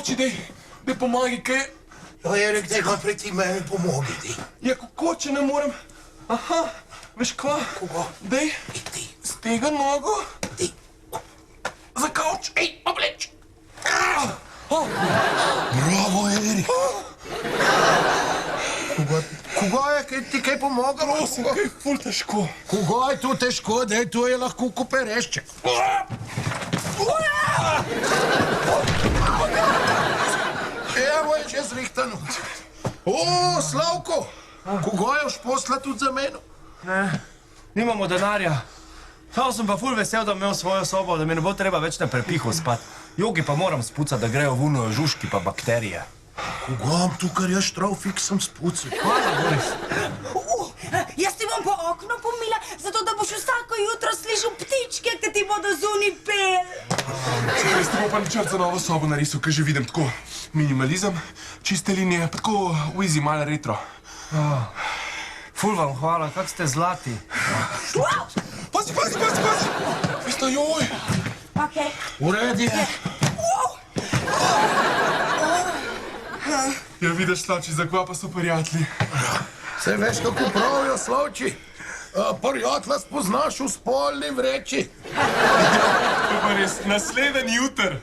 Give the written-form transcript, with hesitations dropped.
skoči, dej pomagi, kaj? Ja, Erik, dej ga pred ti meni pomogi, dej. Ja, kako, če ne morem? Aha, veš kva? Koga? Dej, Dej, stega nogo. dej. Za kavč. Ej, obleč. Bravo, Erik. Koga je, kaj ti kaj pomaga? Prosim, kaj je ful težko. Koga je to težko, dej, to je lahko koperešček. Evo je že zrihtano. O, Slavko, koga je už posla tudi za meno? Ne, nimamo denarja. Sam sem pa ful vesel, da imel svojo sobo, da mi ne bo treba več na prepihu spat. Jogi pa moram spucati, da grejo vuno žužki pa bakterije. Koga vam tukaj jaz trofik sem spucal? Hvala, Boris. Jaz ti bom po okno pomila, zato da boš vsako jutro slišal ptičke, ki ti bodo zunaj pel. Čekaj, jaz ti bom pa načrt za novo sobo narisal, kaj že vidim tako. Minimalizem, čiste linije, pa tako v easy, malo retro. Ful vam hvala, kak ste zlati. Pazi! Veste, joj! Okej. Uredi je. Ja, vidiš, Slavči, za kva pa so prijatelji. Se veš, kako pravijo, Slavči? Prijatelja spoznaš v spolni vreči. To pa res, nasleden jutr.